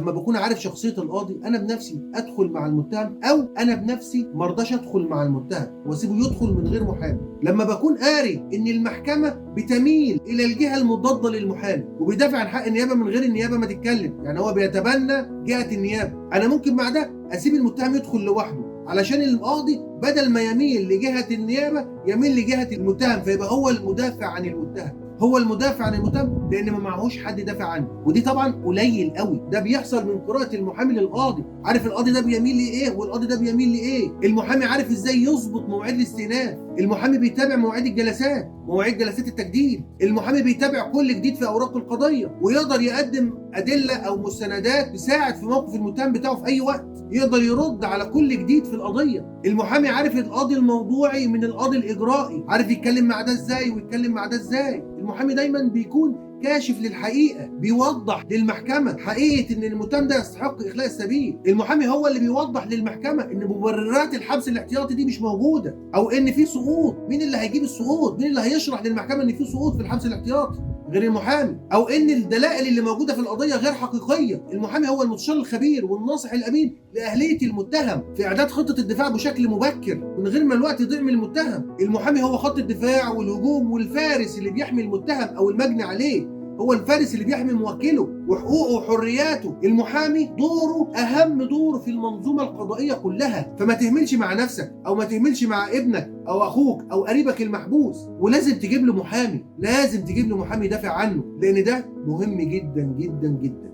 لما بكون عارف شخصيه القاضي انا بنفسي ادخل مع المتهم، او انا بنفسي ما ارضاش ادخل مع المتهم واسيبه يدخل من غير محامي. لما بكون قاري ان المحكمه بتميل الى الجهه المضاده للمحامي وبيدافع عن حق النيابه من غير النيابه ما تتكلم، يعني هو بيتبنى جهه النيابه، انا ممكن مع ده اسيب المتهم يدخل لوحده علشان القاضي بدل ما يميل لجهه النيابه يميل لجهه المتهم، فيبقى هو المدافع عن المتهم، هو المدافع عن المتهم لان ما معهوش حد يدافع عنه. ودي طبعا قليل قوي، ده بيحصل من قراءه المحامي للقاضي، عارف القاضي ده بيميل لايه والقاضي ده بيميل لايه، المحامي عارف ازاي يظبط مواعيد الاستئناف، المحامي بيتابع مواعيد الجلسات، مواعيد جلسات التجديد، المحامي بيتابع كل جديد في اوراق القضيه ويقدر يقدم ادله او مستندات تساعد في موقف المتهم بتاعه في اي وقت، يقدر يرد على كل جديد في القضيه. المحامي عارف القاضي الموضوعي من القاضي الاجرائي، عارف يتكلم مع ده ازاي ويتكلم مع ده ازاي. المحامي دايما بيكون كاشف للحقيقه، بيوضح للمحكمه حقيقه ان المتهم ده يستحق اخلاء السبيل. المحامي هو اللي بيوضح للمحكمه ان مبررات الحبس الاحتياطي دي مش موجوده، او ان في سقوط. مين اللي هيجيب السقوط؟ مين اللي هيشرح للمحكمه ان في سقوط في الحبس الاحتياطي غير المحامي؟ او ان الدلائل اللي موجوده في القضيه غير حقيقيه. المحامي هو المستشار الخبير والناصح الامين لاهليه المتهم في اعداد خطه الدفاع بشكل مبكر من غير ما الوقت يضيع من المتهم. المحامي هو خط الدفاع والهجوم والفارس اللي بيحمي المتهم او المجني عليه، هو الفارس اللي بيحمي موكله وحقوقه وحرياته. المحامي دوره اهم دور في المنظومه القضائيه كلها، فما تهملش مع نفسك او ما تهملش مع ابنك او اخوك او قريبك المحبوس، ولازم تجيب له محامي، لازم تجيب له محامي يدافع عنه، لان ده مهم جدا جدا جدا.